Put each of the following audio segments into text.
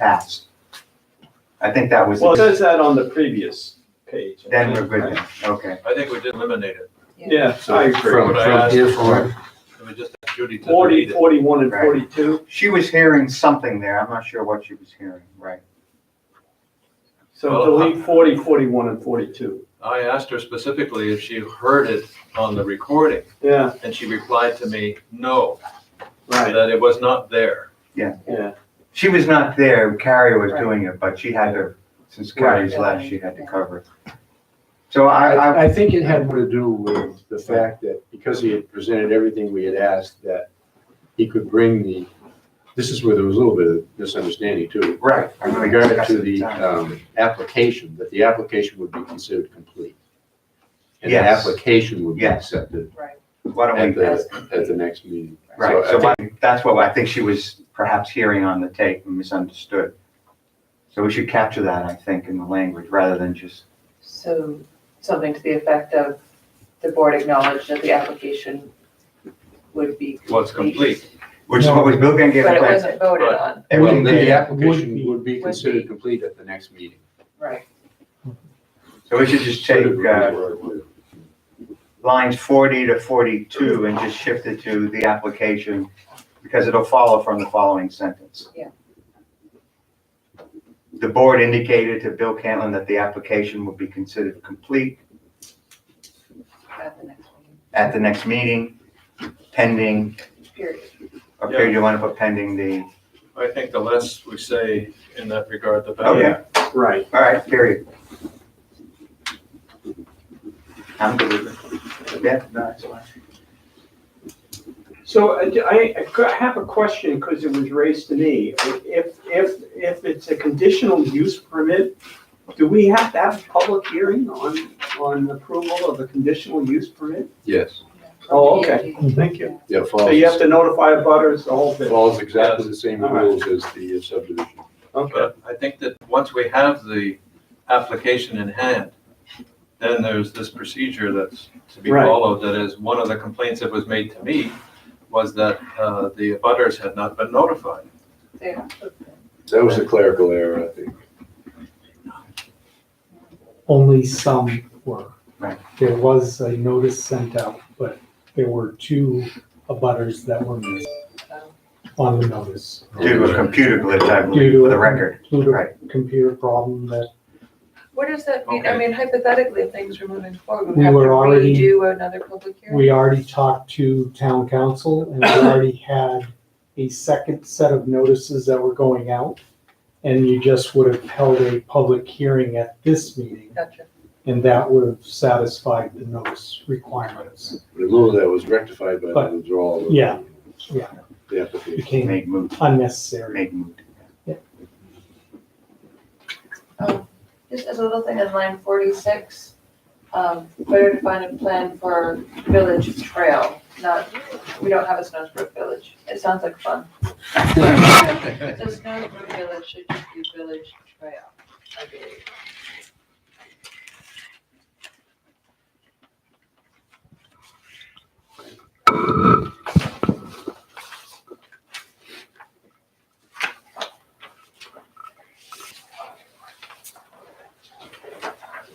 passed. I think that was, Well, it says that on the previous page. then we're good right? then, okay. I think we did eliminate it. Yeah, I agree. From here forward. And we just asked Judy to 40, delete it. 41, and Right. 42. She was hearing something there, I'm not sure what she was hearing, right? So Well, delete 40, 41, and 42. I asked her specifically if she heard it on the recording, Yeah, and she replied to me, no, right, that it was not there. yeah. She was not there, Carrie was Right. doing it, but she had to, since Right. Carrie's left, she had to cover it. So I, I think it had more to do with the fact that because he had presented everything we had asked, that he could bring this is where there was a little bit of misunderstanding too. right. In regard to the application, that the application would be considered complete. And the Yes. application would be Yes. accepted Right. Why don't at we, the next meeting. right, So so I think- that's what I think she was perhaps hearing on the tape and misunderstood. So we should capture that, I think, in the language, rather than just, So something to the effect of the board acknowledged that the application would be. Was complete. which is what we're going to get. But it back. wasn't voted on, Well, Everything the there. application would be Would considered be. complete at the next meeting. right? So we should just take lines 40 to 42 and just shift it to the application, because it'll follow from the following sentence. Yeah. The board indicated to Bill Cantlin that the application will be considered complete At the next meeting, at the next meeting, pending, period. okay, you want to put pending the, I think the less we say in that regard, the better. okay, Right. all right, period. I'm good with it. Yeah, no, that's fine. So I have a question because it was raised to me. If it's a conditional use permit, do we have to have a public hearing on approval of a conditional use permit? Yes. Oh, okay, thank you. Yeah, So you have to notify butters, the whole bit. follows exactly the same rules as the subdivision. Okay, But I think that once we have the application in hand, then there's this procedure that's to be Right. followed. That is, one of the complaints that was made to me was that the abutters had not been notified. There. That was a clerical error, I think. Only some were. Right. There was a notice sent out, but there were 2 abutters that were missed on the notice. Due to a computer glitch, I Due believe, to for a- the record. Due to Right. a computer problem that What does that mean? I Okay. mean, hypothetically, if things were moving forward, We we have to were already- redo another public hearing? we already talked to town council and we already had a second set of notices that were going out. And you just would have held a public hearing at this meeting Gotcha. and that would have satisfied the notice requirements. But a little of that was rectified by the But- withdrawal of yeah, yeah. the application. Became Make moot, unnecessary. make moot. Just as a little thing on line 46, better define a plan for village trail, not, we don't have a Snowsbrook Village. It sounds like fun. So Snowsbrook Village should just be village trail, I believe.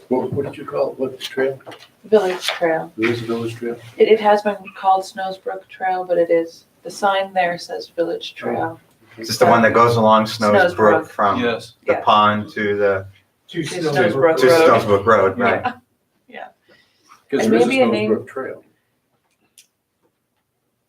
What did you call it? What trail? Village trail. There is a village trail? It has been called Snowsbrook Trail, but it is, the sign there says village trail. Is this the one that goes along Snows Brook Snowsbrook. from Yes. the Yeah. pond to the, To To Snowsbrook. Snowsbrook to Road. Snows Road, right? Because And there is a maybe a name- Snowsbrook Trail.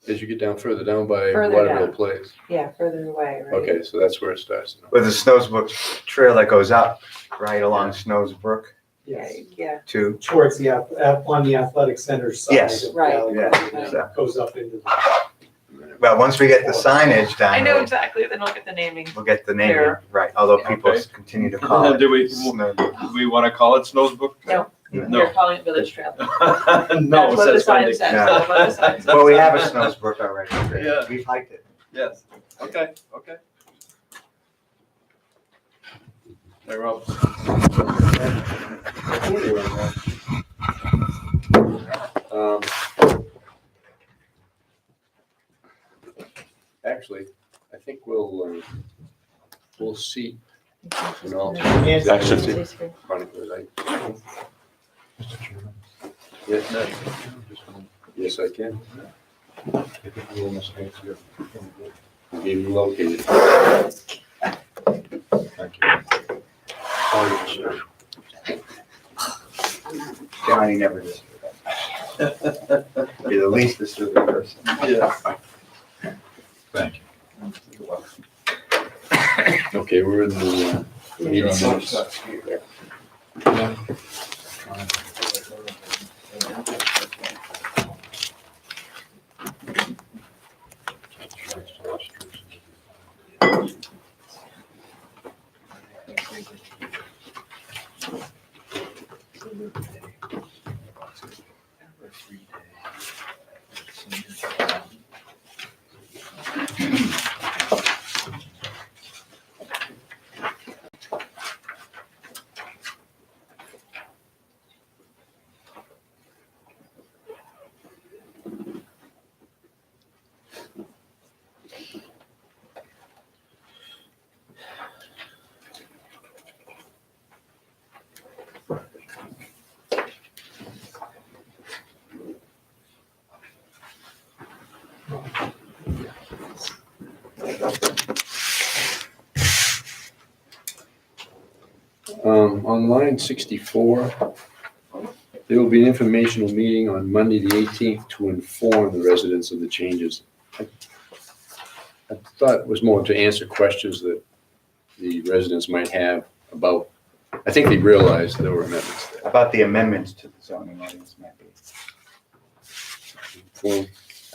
As you get down further down by Further Waterville down. Place. Yeah, further away, right? Okay, so that's where it starts. With the Snows Brook trail that goes up, right along Snows Brook Yeah, Yes. yeah. to, Towards the, on the athletic center side. Yes. of Right. Valley Yeah, Road, right. so. Goes up into the. Well, once we get the signage I down, know we'll exactly, then I'll get the naming. get the name, There. right, although people Okay. continue to call it. Do we want to call it Snowsbrook? No. No. You're calling it village trail. No, That's what the says sign funding. says. Yeah. That's what the sign says. Well, we have a Snows Brook already. Yeah. We've hiked it. Yes, okay. Hey, Rob. Um, Actually, I think we'll full seat. And all. Nancy. Actually, chronically, right? Mr. Chairman, Yes, No. yes, I can. I think we will mistake here. We'll be relocated. Thank you. Oh, sure. Johnny never does. You're the least disturbing person. Yes. Thank you. Okay, we're in the meeting minutes. On line 64, there will be an informational meeting on Monday, the 18th, to inform the residents of the changes. I thought it was more to answer questions that the residents might have about, I think they realized there were amendments there. About the amendments to the zoning ordinance, maybe. Well,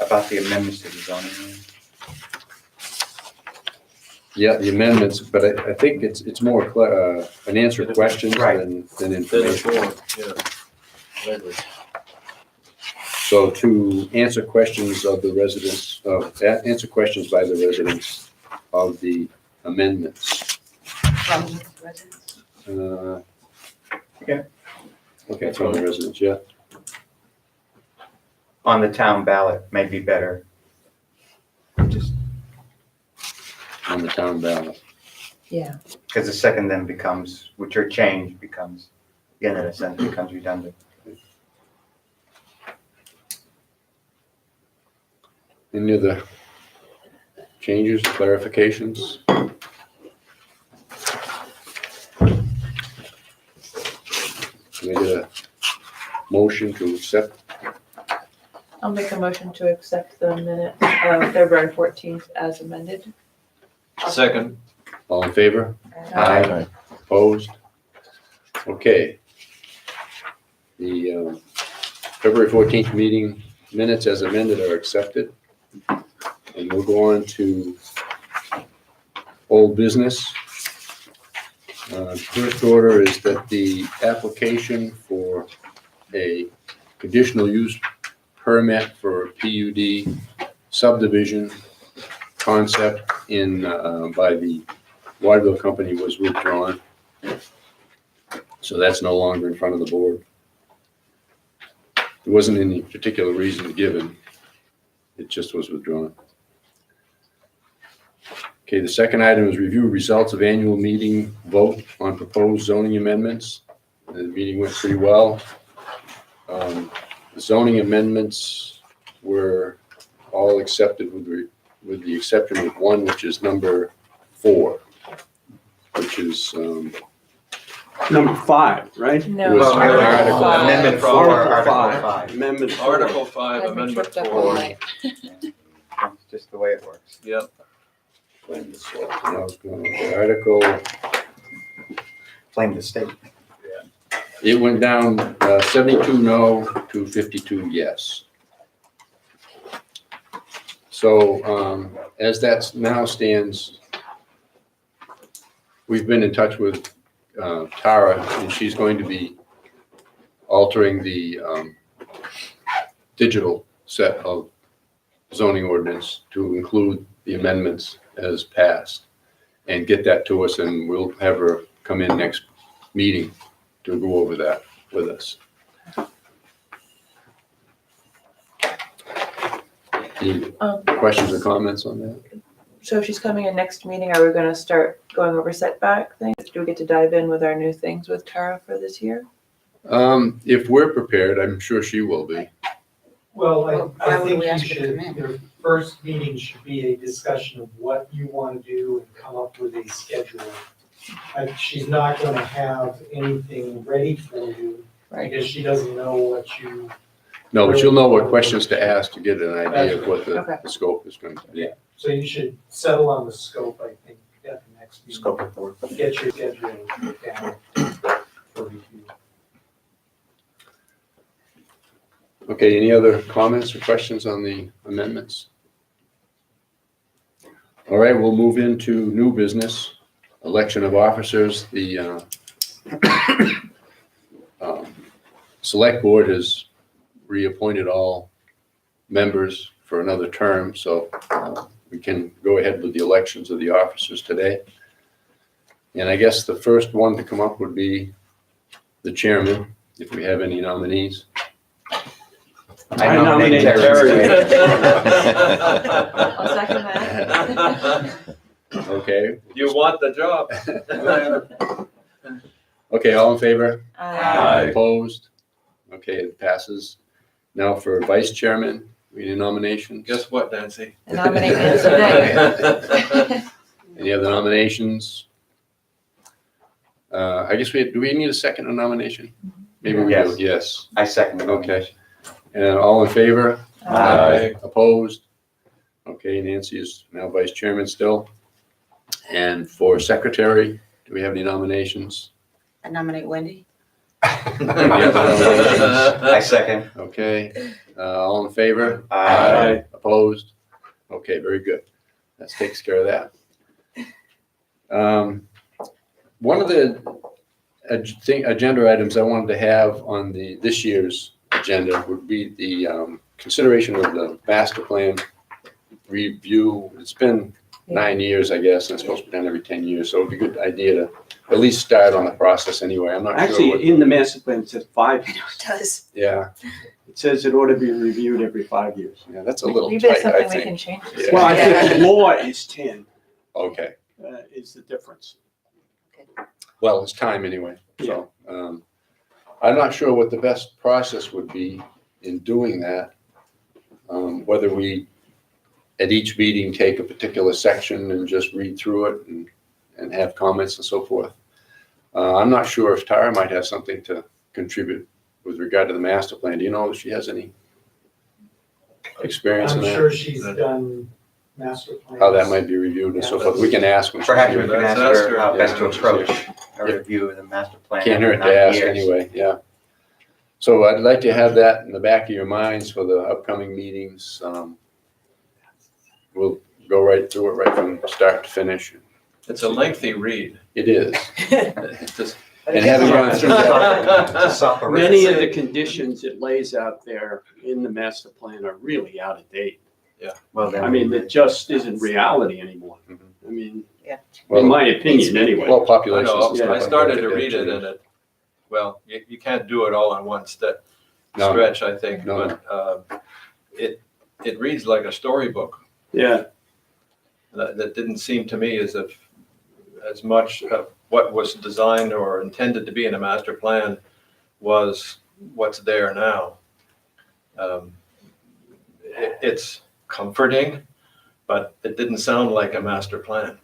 About the amendments to the zoning ordinance. yeah, the amendments, but I think it's more an answer to questions Right. than information. Yeah. I agree. So to answer questions of the residents, answer questions by the residents of the amendments. From residents. Yeah. Okay, from the residents, yeah. On the town ballot may be better. Just On the town ballot. Yeah. because the second then becomes, which are changed, becomes, again, in a sense, becomes redundant. Any other changes, clarifications? Can I get a motion to accept? I'll make a motion to accept the minutes of February 14th as amended. Second. All in favor? Aye. Opposed? Okay. The February 14th meeting minutes as amended are accepted. And we'll go on to old business. First order is that the application for a conditional use permit for a PUD subdivision concept by the Waterville Company was withdrawn. So that's no longer in front of the board. There wasn't any particular reason given. It just was withdrawn. Okay, the second item is review results of annual meeting vote on proposed zoning amendments. The meeting went pretty well. The zoning amendments were all accepted with the exception of one, which is number 4, which is Number 5, right? No. Was Well, Article five. Amendment for four, Article Article 5. five. Amendment 4. Article 5, I've been Amendment tripped up all 4. night. That's just the way it works. Yep. Article, Blame the state. it went down 72 no to 52 yes. So as that now stands, we've been in touch with Tara, and she's going to be altering the digital set of zoning ordinance to include the amendments as passed, and get that to us, and we'll have her come in next meeting to go over that with us. Any questions or comments on that? So if she's coming in next meeting, are we gonna start going over setback things? Do we get to dive in with our new things with Tara for this year? If we're prepared, I'm sure she will be. Well, Well, I why would think we you ask her to should, come in? your first meeting should be a discussion of what you want to do and come up with a schedule. She's not gonna have anything ready for you Right. because she doesn't know what you, No, but you'll know what questions to ask to get an idea of what Okay. the scope is going to be. so you should settle on the scope, I think, at the next meeting. Scope of work. Get your schedule down for review. Okay, any other comments or questions on the amendments? All right, we'll move into new business, election of officers. The select board has reappointed all members for another term, so we can go ahead with the elections of the officers today. And I guess the first one to come up would be the chairman, if we have any nominees. I nominate Terry. I'll second that. Okay, You want the job. okay, all in favor? Aye. Opposed? Okay, it passes. Now for vice chairman, we need nominations. Guess what, Nancy? Nominate Nancy Knight. Any other nominations? I guess do we need a second nomination? Maybe we do, Yes. yes. I second the Okay. nomination. And all in favor? Aye. Opposed? Okay, Nancy is now vice chairman still. And for secretary, do we have any nominations? I nominate Wendy. I second. Okay, all in favor? Aye. Opposed? Okay, very good. That takes care of that. One of the agenda items I wanted to have on this year's agenda would be the consideration of the master plan review. It's been 9 years, I guess, and it's supposed to be done every 10 years, so it'd be a good idea to at least start on the process anyway. I'm not sure what. Actually, in the master plan, it says 5 years. It does. Yeah, It says it ought to be reviewed every 5 years. yeah, that's a little Maybe it's tight, I something we can think. change. Yeah. Well, I think the law is 10, Okay, is the difference. well, it's time anyway, so. I'm not sure what the best process would be in doing that. Whether we, at each meeting, take a particular section and just read through it and have comments and so forth. I'm not sure if Tara might have something to contribute with regard to the master plan. Do you know if she has any experience in I'm that? sure she's done master plans. How that might be reviewed and so forth. We can ask when she's Perhaps we here. can ask Let's ask her her. how best to Yeah. approach a Yeah. review of the master plan. Can't hurt after to 9 ask years. anyway, yeah. So I'd like to have that in the back of your minds for the upcoming meetings. We'll go right through it right from start to finish. It's a lengthy read. It is. Just- And having gone through that, It's a soporific. Many of the conditions it lays out there in the master plan are really out of date. Well, then I mean, it just isn't reality anymore. Mhm. I mean, in well, my opinion, anyway. well, I populations. know, and stuff I like started that, to they read it change. and well, you can't do it all in one No. stretch, I think, No. but it reads like a storybook. Yeah, That didn't seem to me as much of what was designed or intended to be in a master plan was what's there now. It's comforting, but it didn't sound like a master plan.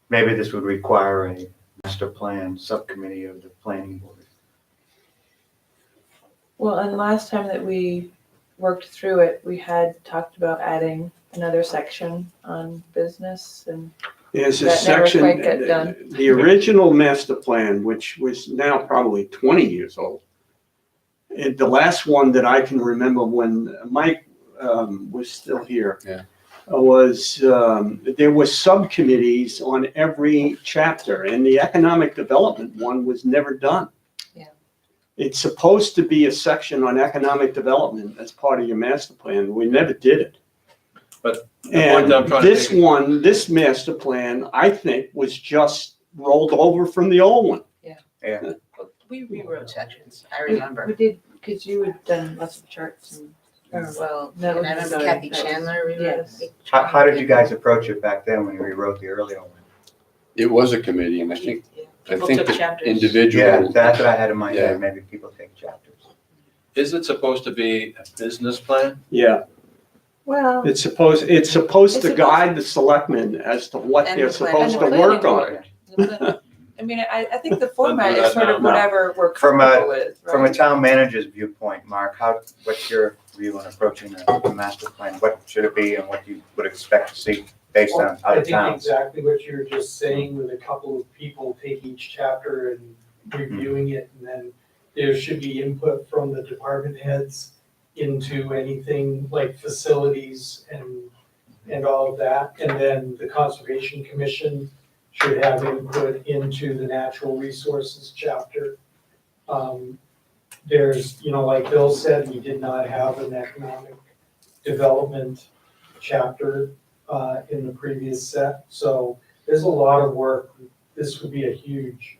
Maybe this would require a master plan subcommittee of the planning board. Well, and last time that we worked through it, we had talked about adding another section on business and there's a That never section, quite got done. the original master plan, which was now probably 20 years old. And the last one that I can remember when Mike was still here. Yeah. Was, there was subcommittees on every chapter, and the economic development one was never done. Yeah. It's supposed to be a section on economic development as part of your master plan. We never did it. But the And point I'm trying to this make- one, this master plan, I think, was just rolled over from the old one. We rewrote sections, I we remember. did, because you had done lots of charts and. Well, And I remember Kathy Chandler rewrote Yes. it. How did you guys approach it back then when you rewrote the earlier one? It was a committee, and I think People took the chapters. Yeah, individual, that's what I had in my Yeah. head, maybe people take chapters. Is it supposed to be a business plan? Yeah, Well, it's supposed to It's supposed- guide the selectmen as to what And they're the supposed to planning work board. on. I mean, I think the format that is sort of now. whatever we're From a- comfortable with, From a right? town manager's viewpoint, Mark, what's your view on approaching the master plan? What should it be and what you would expect to see based on I other think towns? exactly what you're just saying, with a couple of people take each chapter and reviewing it, and then there should be input from the department heads into anything like facilities and all of that. And then the Conservation Commission should have input into the natural resources chapter. There's, like Bill said, we did not have an economic development chapter in the previous set. So there's a lot of work. This would be a huge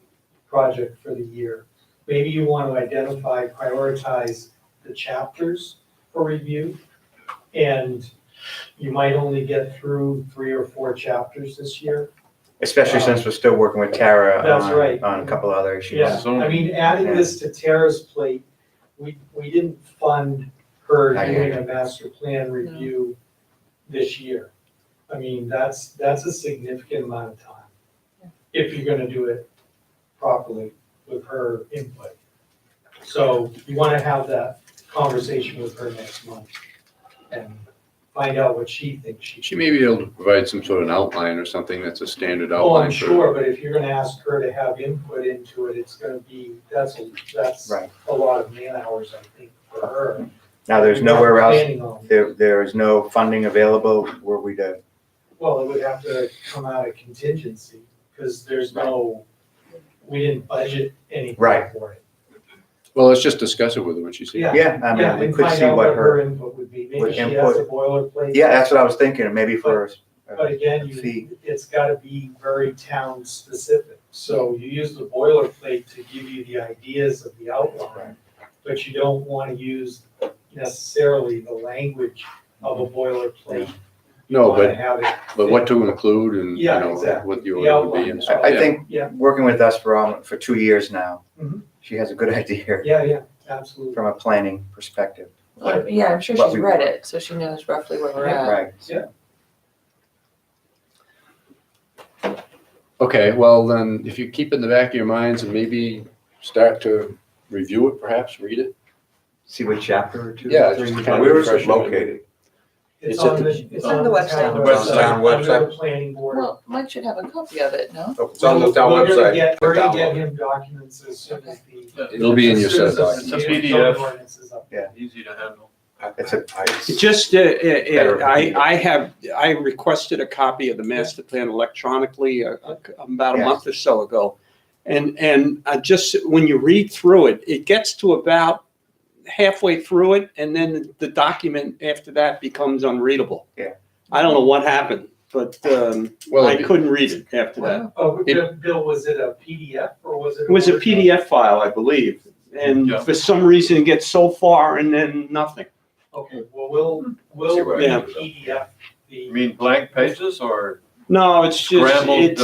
project for the year. Maybe you want to identify, prioritize the chapters for review. And you might only get through 3 or 4 chapters this year. Especially since we're still working with Tara That's right. on a couple other issues. Yeah, I mean, adding this to Tara's plate, we didn't fund her Not doing yet. a master plan review this year. I mean, that's a significant amount of time, if you're gonna do it properly with her input. So you wanna have that conversation with her next month and find out what she thinks she may be able to provide some sort of an outline or something that's a standard Oh, outline. I'm for- sure, but if you're gonna ask her to have input into it, it's gonna be, that's Right. a lot of man hours, I think, for her. Now, there's nowhere else, Planning on. there is no funding available, were we to, Well, it would have to come out of contingency, because there's no, we didn't budget anything Right. for it. Well, let's just discuss it with her when she sees it. Yeah. yeah, I Yeah, mean, we and could find see out what her, input would be. what Maybe she has a input- boilerplate. yeah, that's what I was thinking, maybe for But again, fee. it's gotta be very town specific. So you use the boilerplate to give you the ideas of the outline, but you don't wanna use necessarily the language of a boilerplate. You No, wanna but, have it but what to include and, Yeah, exactly. what the The order would be outline. and so. I yeah. think, Yeah. working with us for 2 years now, Mhm. she has a good idea Yeah, absolutely. from a planning perspective. Well, yeah, I'm sure What she's we read want. it, so she knows roughly where we're at. Right. Okay, well then, if you keep it in the back of your minds and maybe start to review it, perhaps, read it. See what chapter or two? Yeah, or three just we kind of want. Where is it refresh your located? It's It's at on the- the, It's on the website. town Town under website. the planning board. Well, Mike should have a copy of it, no? It's on the town We're gonna website. get- We're gonna get Download. him documents as soon as the. It'll be in your as soon set as of the documents. It's a zoning PDF. ordinance is up. Easy to handle. It's a- It just, Better. I requested a copy of the master plan electronically about a Yes. month or so ago. And I just, when you read through it, it gets to about halfway through it, and then the document after that becomes unreadable. Yeah. I don't know what happened, but Well, I it- couldn't read it after that. Oh, Bill, was it a PDF or was it? It was a Word PDF file, I believe, and Yeah. for some reason it gets so far and then nothing. Okay, well, we'll See what I Yeah. can do. PDF You the, mean blank pages or? No, it's just, Scrambled,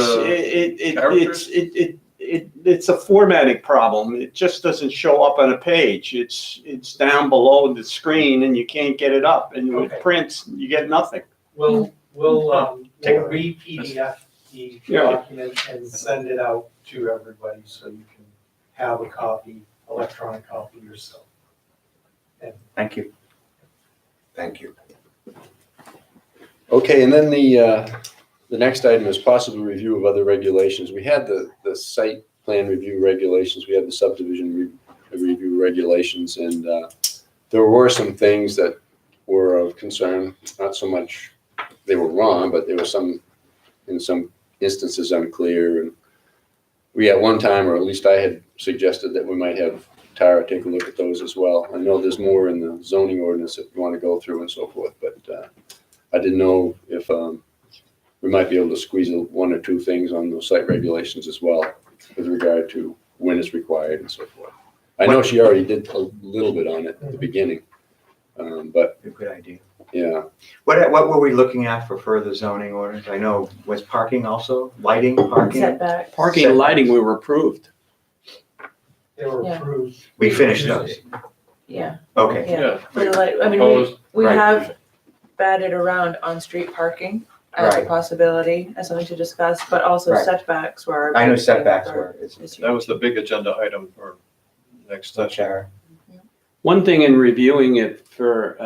it's a formatting problem. It just doesn't show up on a page. It's down below the screen and you can't get it up. And when Okay. it prints, you get nothing. we'll Take a look. re-PDF the Yeah. document and send it out to everybody so you can have a copy, electronic copy yourself. Thank you. Thank you. Okay, and then the next item is possible review of other regulations. We had the site plan review regulations, we had the subdivision review regulations, and there were some things that were of concern, not so much they were wrong, but there were in some instances unclear. And we at one time, or at least I had suggested that we might have Tara take a look at those as well. I know there's more in the zoning ordinance that you want to go through and so forth, but I didn't know if we might be able to squeeze one or two things on those site regulations as well with regard to when it's required and so forth. I know she already did a little bit on it at the beginning. But, A good idea. yeah, What were we looking at for further zoning orders? I know, was parking also, lighting, parking? Setback. Parking and lighting we were approved. They were Yeah. approved. We finished those. Yeah, Okay, yeah. For the light, I mean, Proposed. we Right. have batted around on-street parking as a Right. possibility, as something to discuss, but also Right. setbacks were. a I know big thing setbacks for were, this That year. was the big agenda item for next session. Shara. One thing in reviewing it for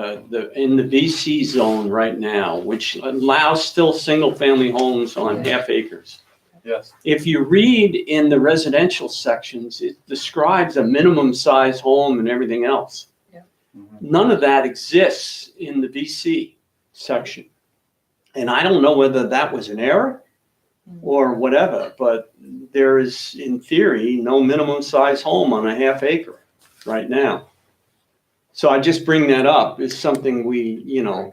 in the VC zone right now, which allows still single-family homes on half acres. Yes, If you read in the residential sections, it describes a minimum size home and everything else. Mhm. None of that exists in the VC section. And I don't know whether that was an error or whatever, but there is, in theory, no minimum size home on a half acre right now. So I just bring that up as something we,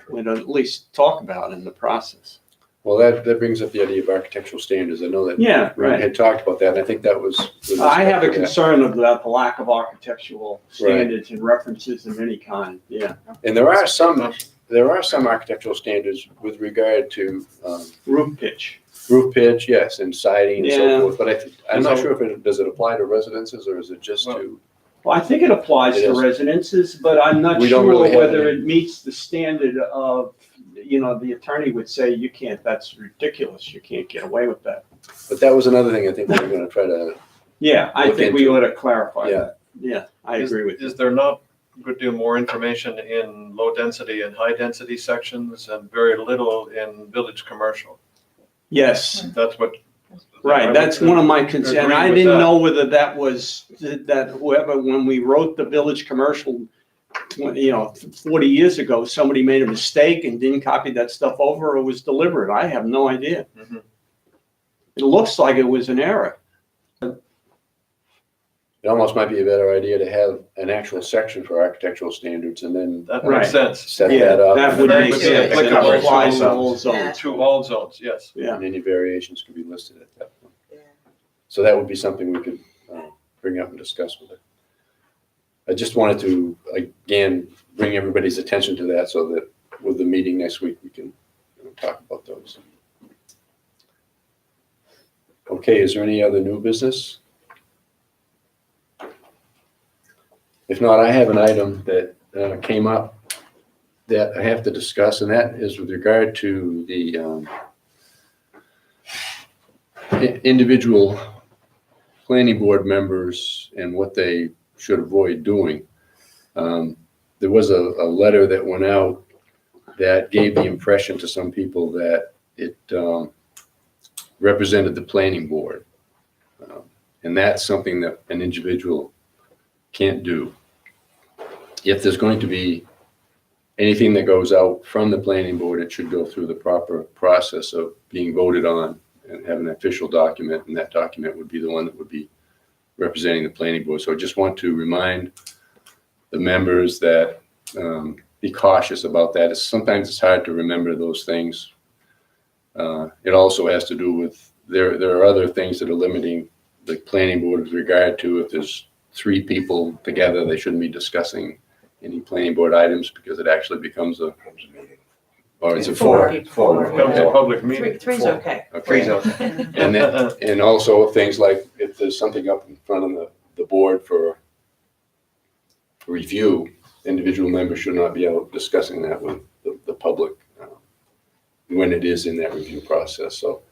would at least talk about in the process. well, that brings up the idea of architectural standards. I know that Yeah, we right. had talked about that, and I think that was. with I have a respect to that. concern about the lack of architectural standards and references of any kind, yeah. And there are some architectural standards with regard to Roof pitch. roof pitch, yes, and siding and Yeah. so forth, but I'm not So- sure if does it apply to residences or is it just to? Well, I think it applies It to is. residences, but I'm not We don't sure really have whether any. it meets the standard of, the attorney would say, you can't, that's ridiculous, you can't get away with that. But that was another thing I think we were gonna try to, Yeah, I Look think we into ought to clarify Yeah. that. Yeah, I agree with you. Is there not a good deal more information in low density and high density sections and very little in village commercial? Yes, That's what. I right, would that's one of my concerns. agree I with didn't that. know whether that whoever, when we wrote the village commercial, 40 years ago, somebody made a mistake and didn't copy that stuff over or was deliberate. I have no idea. Mhm. It looks like it was an error. it almost might be a better idea to have an actual section for architectural standards and then That Right. makes sense. set Yeah, that up. that would That make would be sense. And it applicable applies to to- all zones. Yeah. To all zones, yes. Yeah. And any variations can be listed at that point. Yeah. So that would be something we could bring up and discuss with it. I just wanted to, again, bring everybody's attention to that so that with the meeting next week, we can talk about those. Okay, is there any other new business? If not, I have an item that came up that I have to discuss, and that is with regard to the individual planning board members and what they should avoid doing. There was a letter that went out that gave the impression to some people that it represented the planning board. And that's something that an individual can't do. If there's going to be anything that goes out from the planning board, it should go through the proper process of being voted on and have an official document, and that document would be the one that would be representing the planning board. So I just want to remind the members that be cautious about that. Sometimes it's hard to remember those things. It also has to do with, there are other things that are limiting the planning board with regard to if there's 3 people together, they shouldn't be discussing any planning board items because it actually becomes or it's a 4. Four. Becomes a public meeting. Three's okay. Freeze okay. And also things like if there's something up in front of the board for review, individual members should not be out discussing that with the public when it is in that review process. So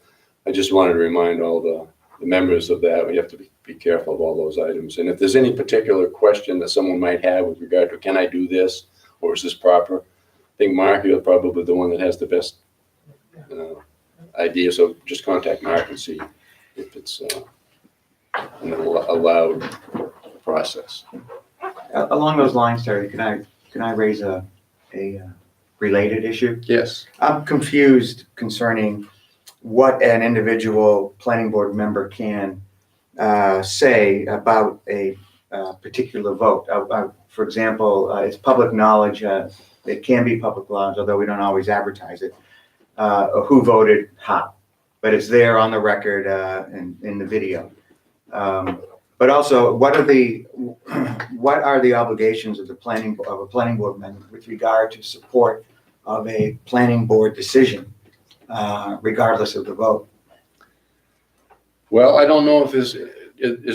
I just wanted to remind all the members of that. We have to be careful of all those items. And if there's any particular question that someone might have with regard to, can I do this or is this proper? I think Mark, you're probably the one that has the best idea. So just contact Mark and see if it's an allowed process. Along those lines, Terry, can I raise a related issue? Yes. I'm confused concerning what an individual planning board member can say about a particular vote. For example, it's public knowledge, it can be public knowledge, although we don't always advertise it, who voted how. But it's there on the record in the video. But also, what are what are the obligations of a planning board member with regard to support of a planning board decision, regardless of the vote? Well, I don't know if is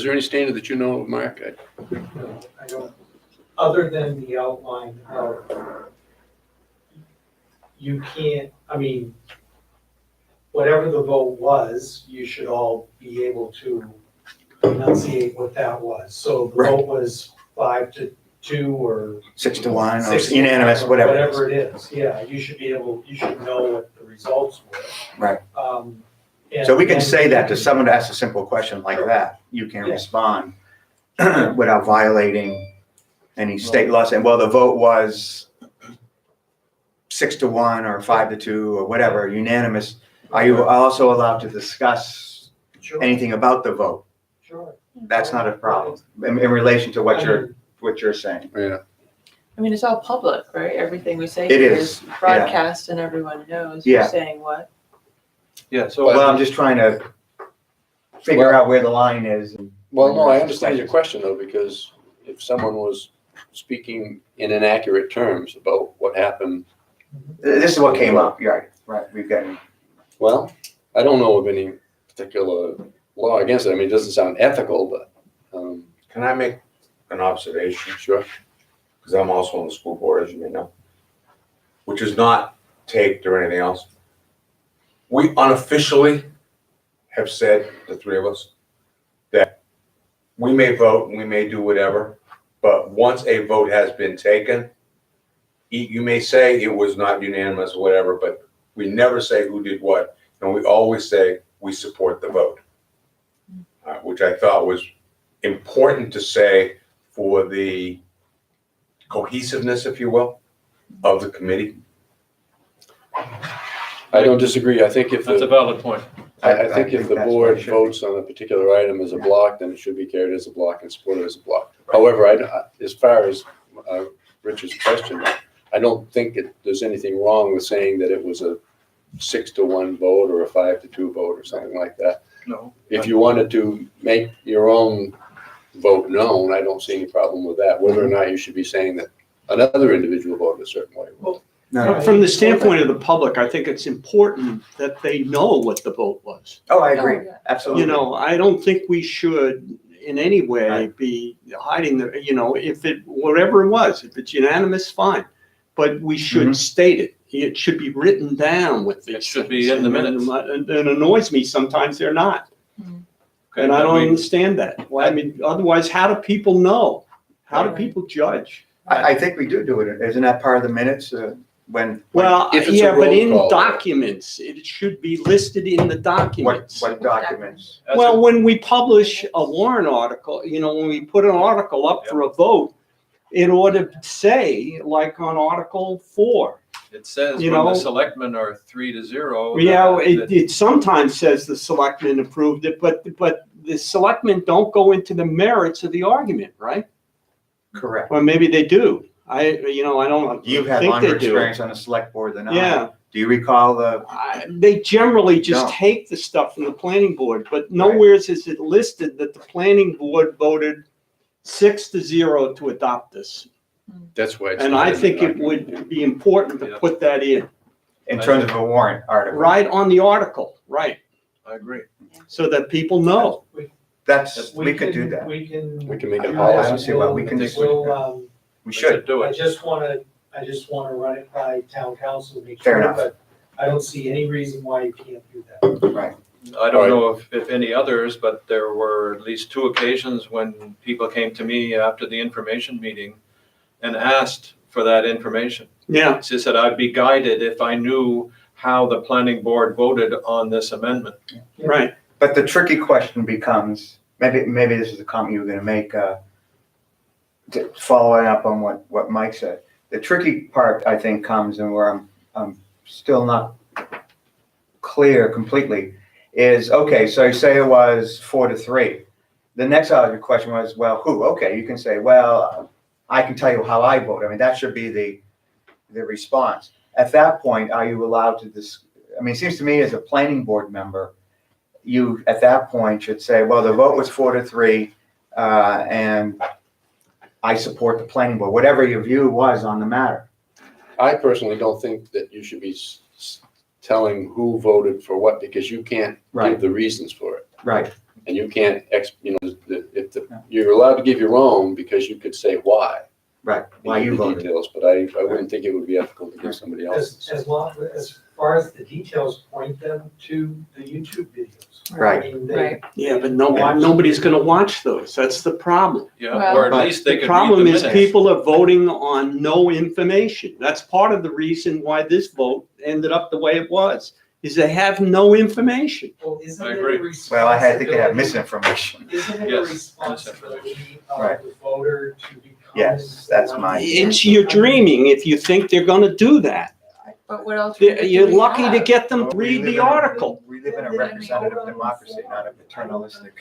there any standard that you know of, Mark? No, I don't, other than the outline of, you can't, I mean, whatever the vote was, you should all be able to enunciate what that was. So the Right. vote was 5-2 or 6-1 or 6-1 unanimous, or whatever. Whatever it is, yeah, you should know what the results were. Right. And So we can then- say that to someone who asks a simple question like that, you can Yeah. respond without violating any state law, saying, well, the vote was 6-1 or 5-2 or whatever, unanimous. Are you also allowed to discuss Sure, anything about the vote? sure. That's not a problem in relation to what you're saying. Yeah. I mean, it's all public, right? Everything we say It here is, is broadcast and everyone knows Yeah. who's saying what. Yeah, so. Well, I'm just trying to figure out where the line is. and- Well, no, I understand your question though, because if someone was speaking in inaccurate terms about what happened, This is what came up, right, we've got, well, I don't know of any particular law against it. I mean, it doesn't sound ethical, but, Can I make an observation? sure. Because I'm also on the school board, as you may know, which is not taped or anything else. We unofficially have said, the three of us, that we may vote and we may do whatever, but once a vote has been taken, you may say it was not unanimous or whatever, but we never say who did what, and we always say we support the vote. Which I thought was important to say for the cohesiveness, if you will, of the committee. I don't disagree. I think if That's a the, valid point. I think if the that's what board it should be. votes on a particular item as a block, then it should be carried as a block and supported as a block. However, as far as Richard's question, I don't think there's anything wrong with saying that it was a 6-1 vote or a 5-2 vote or something like that. No. If you wanted to make your own vote known, I don't see any problem with that, whether or not you should be saying that another individual voted a certain way. no, From the standpoint of the public, I think it's important that they know what the vote was. oh, I agree, Oh, yeah. absolutely. You know, I don't think we should in any way Right. be hiding if whatever it was, if it's unanimous, fine. But we should Mhm. state it. It should be written down with these It should be things. in the And minutes. it annoys me sometimes they're not. Okay, And I but don't we- understand that. Well, I mean, otherwise, how do people know? How do Right. people judge? I think we do it, isn't that part of the minutes, when? Well, If it's a yeah, but roll in call. documents, it should be listed in the What, documents. what documents? That's Well, a- when we publish a warrant article, when we put an article up for a vote, it ought to say, like on Article 4. It says you when the know- selectmen are 3-0. Yeah, that- it sometimes says the selectmen approved it, but the selectmen don't go into the merits of the argument, right? Correct. Or maybe they do. I don't You've had think longer they do. experience on the select board than I. Yeah, Do you recall the, they generally just No. take the stuff from the planning board, but nowhere is it listed that the planning board voted 6-0 to adopt this. That's why it's. And not I in the think it document. would be important to Yeah. put that in, in terms of a warrant article? right on the article, right, I agree. so that people know. That's, we could do that. We can. We can make it do policy. that. I don't see why we can just- We'll, We We should. do I it. just wanna run it by town council, make Fair sure, enough. but I don't see any reason why you can't do that. Right. I don't know if any others, but there were at least 2 occasions when people came to me after the information meeting and asked for that information. Yeah, She said, I'd be guided if I knew how the planning board voted on this amendment. right. But the tricky question becomes, maybe this is a comment you were gonna make, following up on what Mike said. The tricky part, I think, comes and where I'm still not clear completely is, okay, so you say it was 4-3. The next other question was, well, who? Okay, you can say, well, I can tell you how I vote. I mean, that should be the response. At that point, are you allowed to it seems to me as a planning board member, you, at that point, should say, well, the vote was 4-3, and I support the planning board, whatever your view was on the matter. I personally don't think that you should be telling who voted for what, because you can't give Right. the reasons for it. Right, And you can't, you're allowed to give your own, because you could say why. right, why and you give the voted. details, but I wouldn't think it would be ethical to give somebody else's. As far as the details, point them to the YouTube videos. Right. I mean, they- Right. Yeah, but nobody's gonna watch those. That's the problem. Yeah, Well- or at But least they The could read the problem is minutes. people are voting on no information. That's part of the reason why this vote ended up the way it was, is they have no information. Well, isn't I it a agree. Well, I think they have responsibility- misinformation. Isn't it a Yes, responsibility of Right. the voter to become? Yes, that's informed? my- It's you're dreaming if you think they're gonna do that. But what else? You're lucky to get them to We read live the in a- article. We live in a representative democracy, not a paternalistic,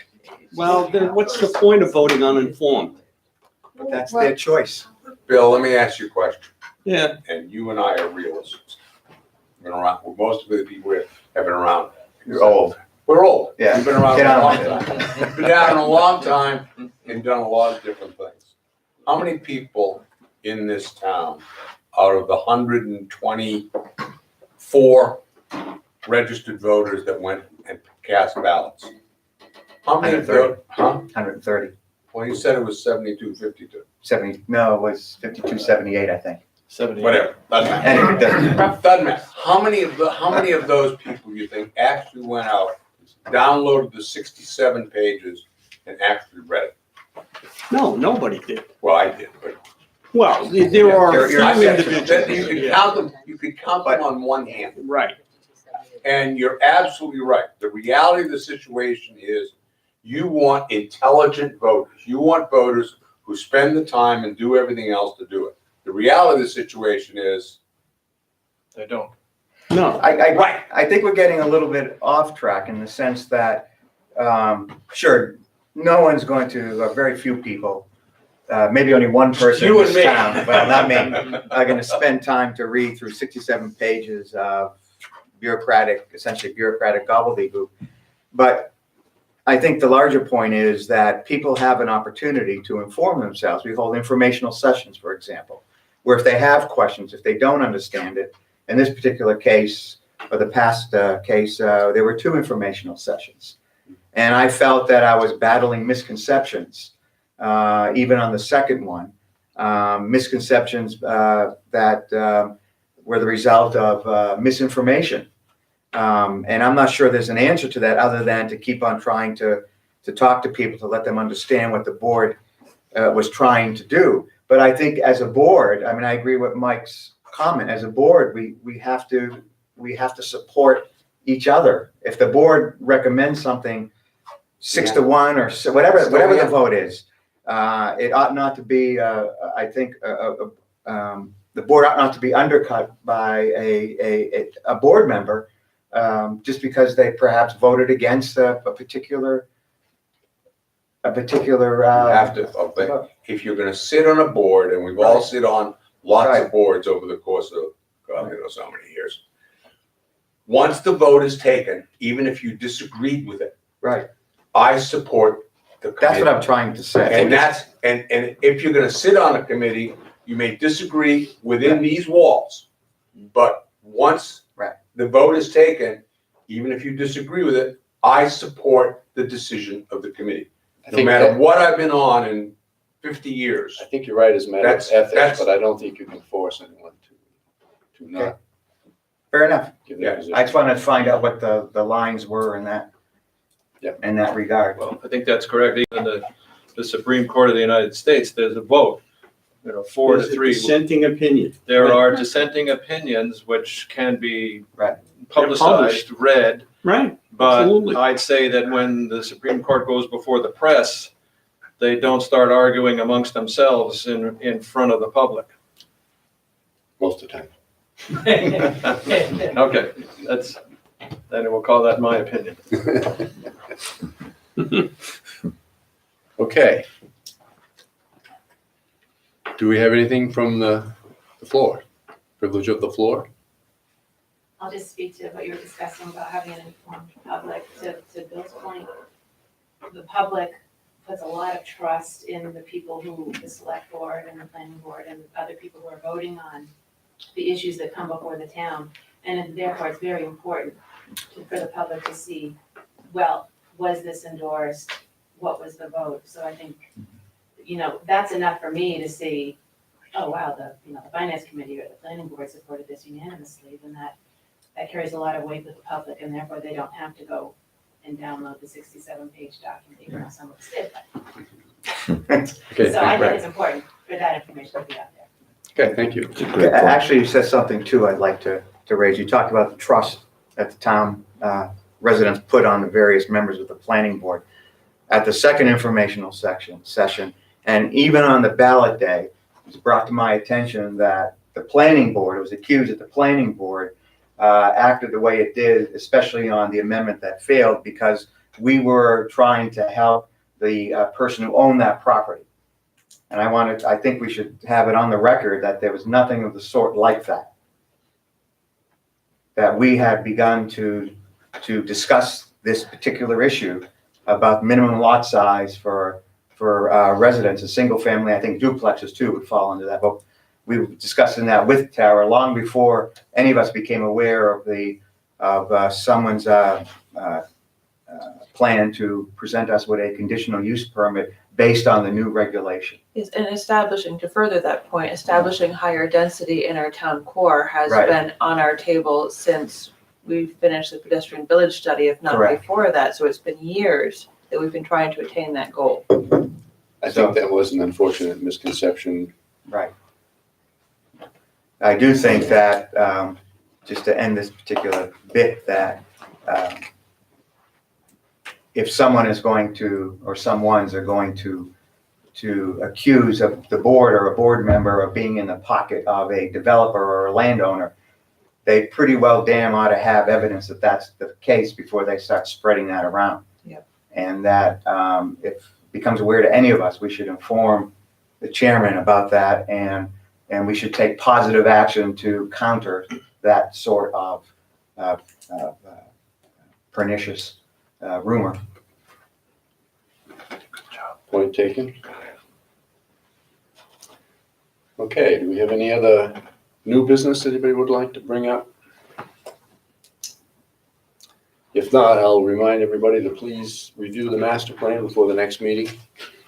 Well, then what's the point of voting uninformed? but that's their choice. Bill, let me ask you a question, Yeah, and you and I are realists. Been around, well, most of the people here have been around. You're old. We're old. Yeah. We've been around Get for a on long with time. Been down a long time and done a lot of different things. How many people in this town, out of the 124 registered voters that went and cast ballots? How many of those, 130. huh? 130, Well, you said it was 72-52. 70, no, it was 52, 78, I think. 78. Whatever, doesn't matter. Anyway, it doesn't matter. Doesn't matter. How many of those people you think actually went out, downloaded the 67 pages and actually read it? no, nobody did. Well, I did, but. Well, there are a You're few exceptions. individuals. You could yeah. count them, you could count them on one hand. Right. And you're absolutely right. The reality of the situation is you want intelligent voters. You want voters who spend the time and do everything else to do it. The reality of the situation is, They don't. No, I think we're getting a little bit off track in the sense that, sure, no one's going to, very few people, maybe only one person in You and this me. town, well, not me, are gonna spend time to read through 67 pages of essentially bureaucratic gobbledygook. But I think the larger point is that people have an opportunity to inform themselves. We hold informational sessions, for example, where if they have questions, if they don't understand it, in this particular case, or the past case, there were 2 informational sessions. And I felt that I was battling misconceptions, even on the second one, misconceptions that were the result of misinformation. And I'm not sure there's an answer to that other than to keep on trying to talk to people, to let them understand what the board was trying to do. But I think as a board, I mean, I agree with Mike's comment. As a board, we have to support each other. If the board recommends something 6-1 or whatever the vote is, it ought not to be. I think the board ought not to be undercut by a board member just because they perhaps voted against a particular. you have to, if you're gonna sit on a board, and we've all sit on lots Right. of boards over the course of, God knows how many years. Once the vote is taken, even if you disagreed with it, Right. I support the committee. That's what I'm trying to say. And and if you're gonna sit on a committee, you may disagree within these walls. But once Right. the vote is taken, even if you disagree with it, I support the decision of the committee. I No think matter that- what I've been on in 50 years. I think you're right as a matter of That's- ethics, but I don't think you can force anyone to Okay. not Fair enough. give Yeah, their position. I just wanted to find out what the lines were in that. Yep. In that regard. Well, I think that's correct. Even the Supreme Court of the United States, there's a vote, 4-3. Dissenting opinion. There are dissenting opinions which can be Right. publicized, read, Right. but Absolutely. I'd say that when the Supreme Court goes before the press, they don't start arguing amongst themselves in front of the public. Most of the time. Okay, then we'll call that my opinion. Okay. Do we have anything from the floor? Privilege of the floor? I'll just speak to what you were discussing about having an informed public. To Bill's point, the public puts a lot of trust in the people who, the select board and the planning board and other people who are voting on the issues that come before the town. And therefore, it's very important for the public to see, well, was this endorsed? What was the vote? So I think, that's enough for me to see, oh, wow, the finance committee or the planning board supported this unanimously, then that carries a lot of weight with the public, and therefore they don't have to go and download the 67-page document, even though some of us did. Okay, So I think right. it's important for that information to be out there. okay, thank you. Actually, you said something too I'd like to raise. You talked about the trust that the town residents put on the various members of the planning board. At the second informational session, and even on the ballot day, it was brought to my attention that the planning board, it was accused that the planning board acted the way it did, especially on the amendment that failed, because we were trying to help the person who owned that property. And I think we should have it on the record that there was nothing of the sort like that. That we had begun to discuss this particular issue about minimum lot size for residents, a single family, I think duplexes too would fall into that. But we were discussing that with Tara long before any of us became aware of someone's plan to present us with a conditional use permit based on the new regulation. Yes, and to further that point, establishing higher density in our town core has Right. been on our table since we finished the pedestrian village study, if not Correct. before that. So it's been years that we've been trying to attain that goal. I think that was an unfortunate misconception. Right. I do think that, just to end this particular bit, that if someone is going to, or someones are going to accuse the board or a board member of being in the pocket of a developer or a landowner, they pretty well damn ought to have evidence that that's the case before they start spreading that around. Yep. And that if it becomes aware to any of us, we should inform the chairman about that, and we should take positive action to counter that sort of pernicious rumor. Point taken. Okay, do we have any other new business anybody would like to bring up? If not, I'll remind everybody to please review the master plan before the next meeting.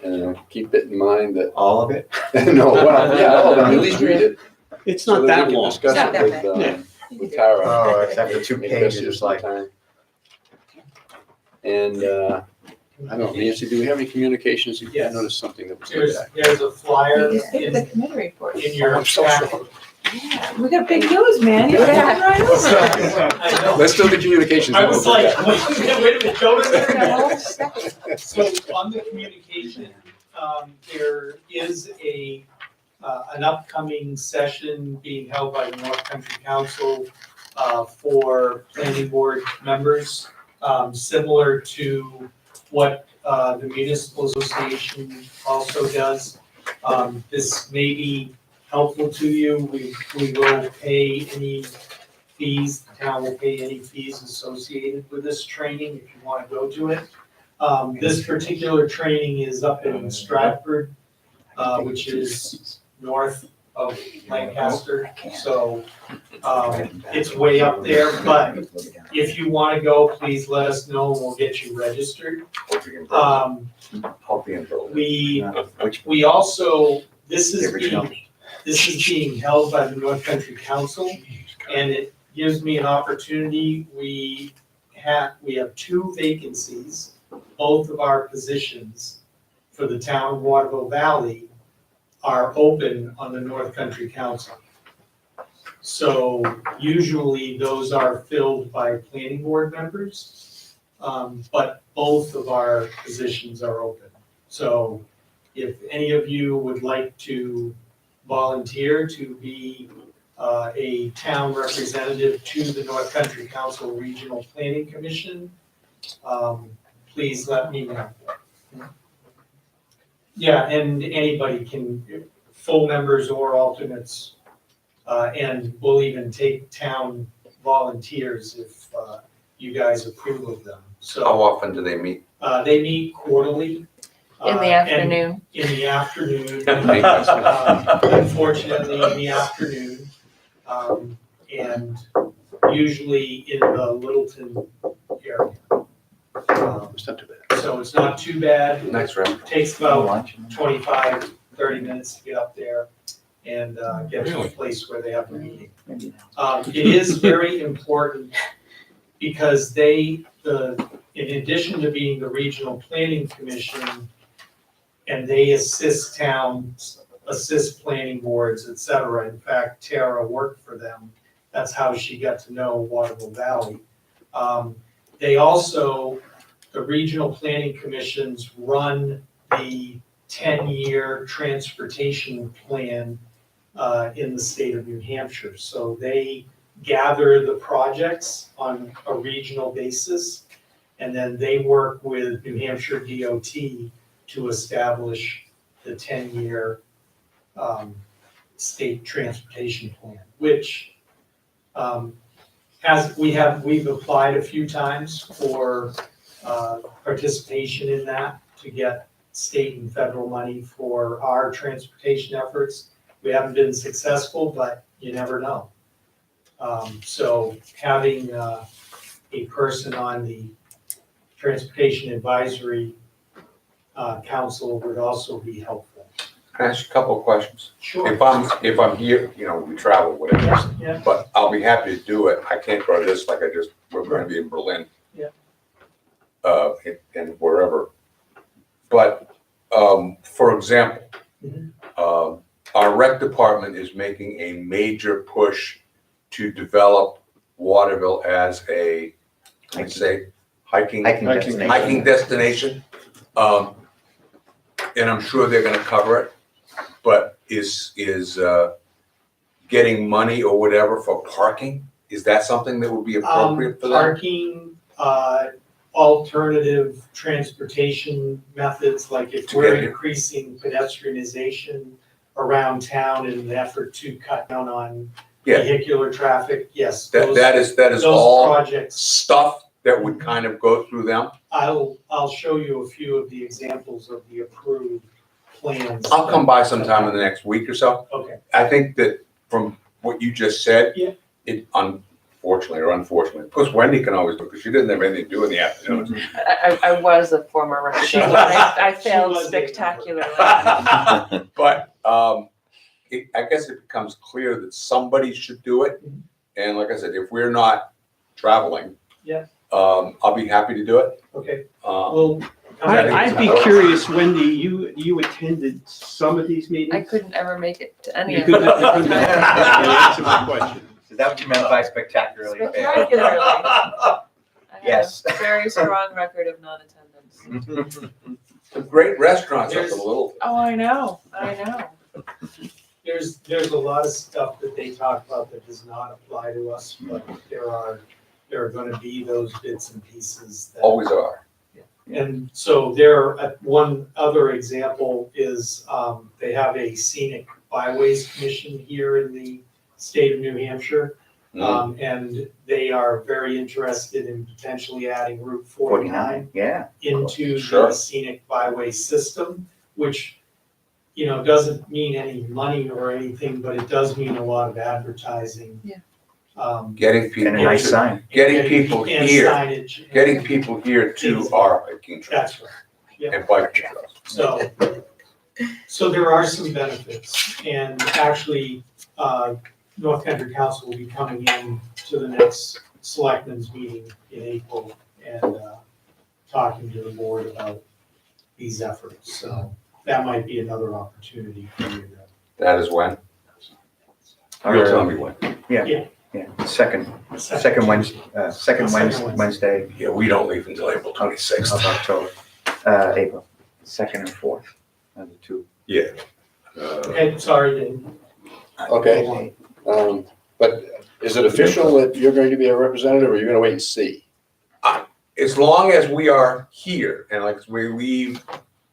And keep it in mind that, All of it? no, well, yeah, all of them, at least read it. It's so not we that can long. Discuss Not it that with Tara. Oh, except for 2 Maybe that's pages, just like. time. And, I don't know, Nancy, do we have any communications? I Yes. noticed something that was. There's a flyer You skipped in, the committee report. in your I'm so packet. sorry. Yeah, we got big news, man. You gotta have right over. I know. Let's do the communications. I was like, wait a minute, Jonas. So on the communication, there is an upcoming session being held by the North Country Council for planning board members, similar to what the municipal association also does. This may be helpful to you. We will pay any fees, the town will pay any fees associated with this training if you want to go to it. This particular training is up in Stratford, which is north of Lancaster. So it's way up there, but if you want to go, please let us know and we'll get you registered. We also, this is being held by the North Country Council, and it gives me an opportunity. We have 2 vacancies. Both of our positions for the town of Waterville Valley are open on the North Country Council. So usually those are filled by planning board members, but both of our positions are open. So if any of you would like to volunteer to be a town representative to the North Country Council Regional Planning Commission, please let me know. Yeah, and anybody can, full members or alternates, and we'll even take town volunteers if you guys approve of them. How So often do they meet? they meet quarterly, In the and afternoon. In the afternoon. Maintenance. Unfortunately, in the afternoon. And usually in the Littleton area. It's not too bad. So it's not too bad. Nice restaurant. Takes about 25, 30 minutes to get up there and get to a Really? place where they have the meeting. It is very important because in addition to being the regional planning commission, and they assist towns, assist planning boards, et cetera. In fact, Tara worked for them. That's how she got to know Waterville Valley. They also, the regional planning commissions run the 10-year transportation plan in the state of New Hampshire. So they gather the projects on a regional basis, and then they work with New Hampshire DOT to establish the 10-year state transportation plan, which we've applied a few times for participation in that to get state and federal money for our transportation efforts. We haven't been successful, but you never know. So having a person on the Transportation Advisory Council would also be helpful. Can I ask you a couple of questions? Sure. If I'm here, we travel, whatever. Yeah. But I'll be happy to do it. I can't go to this like we're gonna be in Berlin. Yeah. And wherever. But, for example, Mhm. our rec department is making a major push to develop Waterville as a, let's say, hiking destination. And I'm sure they're gonna cover it, but is getting money or whatever for parking, is that something that would be appropriate for them? Parking, alternative transportation methods, like if To we're get here. increasing pedestrianization around town in an effort to cut down on Yeah. vehicular traffic, yes. That is Those all projects, stuff that would kind of go through them. I'll show you a few of the examples of the approved plans. I'll come by sometime in the next week or so. Okay, I think that from what you just said, Yeah. it unfortunately, because Wendy can always do it, because she doesn't have anything to do in the afternoons. I was a former representative. I failed was a- spectacularly. But I guess it becomes clear that somebody should do it. And like I said, if we're not traveling, Yeah. I'll be happy to do it. okay, Um, well. I'd be curious, Wendy, you attended some of these meetings? I couldn't ever make it to any You of couldn't, them. you couldn't answer my question. Is that what you meant by spectacularly failed? Spectacularly. I have Yes. a very strong record of non-attendance. Some great restaurants up in There's- Little. Oh, I know. There's a lot of stuff that they talk about that does not apply to us, but there are gonna be those bits and pieces that. Always are. And so one other example is, they have a scenic byways commission here in the state of New Hampshire. And they are very interested in potentially adding Route 49 Yeah. into Sure. the scenic byway system, which, doesn't mean any money or anything, but it does mean a lot of advertising. Yeah. Getting people, And a nice sign. getting people and here, signage. getting people here to our hiking trails That's right. and biking trails. So there are some benefits, and actually, North Country Council will be coming in to the next selectmen's meeting in April and, talking to the board about these efforts, so that might be another opportunity for you to. That is when? You'll tell me when. Yeah, second Wednesday Yeah, we don't leave until April of 26th. October, April, 2nd and 4th, are the two. Yeah. Okay, sorry, Dave. Okay. But is it official that you're going to be a representative, or you're gonna wait and see? As long as we are here and like we leave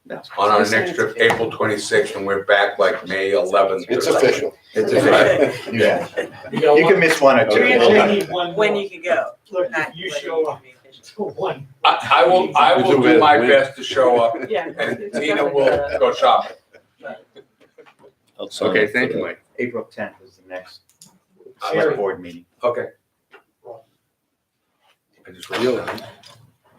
That's- on our next trip, April 26th, and we're back like May 11th. It's official. It's official. Yeah. You got You can miss one or two. You only need one When more. you could go. Look, not if you when show up, can be official. One. I will do my best to show up Yeah. and Tina will go shopping. I'll sign Okay, up for thank you, that. Mike. April 10th is the next Sherry. select board meeting. Okay. I just wrote You. it down.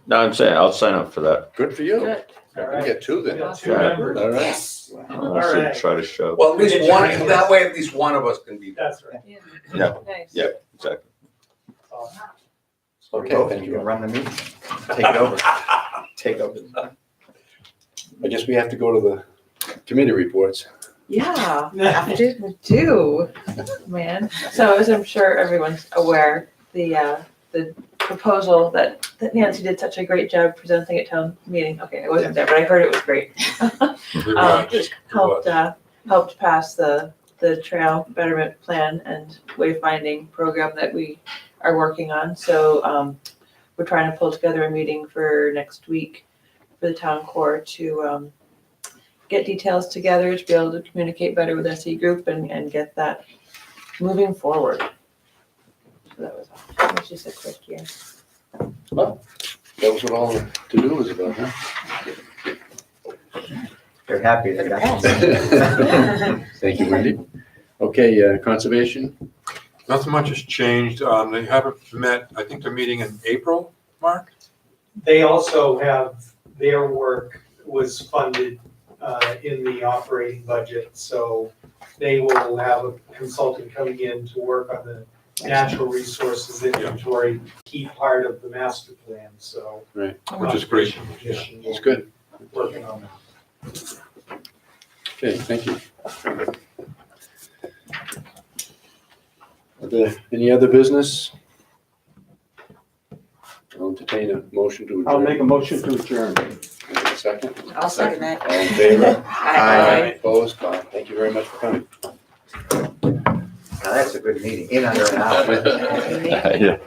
No, I'm saying, I'll sign up for that. Good for you. Good. All You right. get two We then. got two Yeah. members. All right. I'll All also right. try to show. Well, at least one, that way at least one of us can be there. That's right. Nice. Yeah. Exactly. Awesome. Okay, Both, thank you you. can run the meeting. Take it over. Take over. I guess we have to go to the committee reports. Yeah, we do, man. So as I'm sure everyone's aware, the proposal that Nancy did such a great job presenting at town meeting. Okay, I wasn't there, but I heard it was great. Helped pass the trail betterment plan and wayfinding program that we are working on. So we're trying to pull together a meeting for next week for the town core to get details together to be able to communicate better with SE Group and get that moving forward. So that was all. It was just a quick, yeah. Well, that was what all the to-do was about, huh? They're happy they got Thank you, Wendy. Okay, conservation? Nothing much has changed. They haven't met, I think they're meeting in April, Mark? They also have, their work was funded in the operating budget, so they will have a consultant coming in to work on the natural resources inventory, key part of the master plan, so. Right. Which is great. Commission will That's good. be working on that. Okay, thank you. Are there any other business? I'll entertain a motion to adjourn. I'll make a motion to adjourn. Second? I'll second that. All in favor? Aye. Opposed? Aye. Thank you very much for coming. Now, that's a good meeting, in under an hour. Yeah.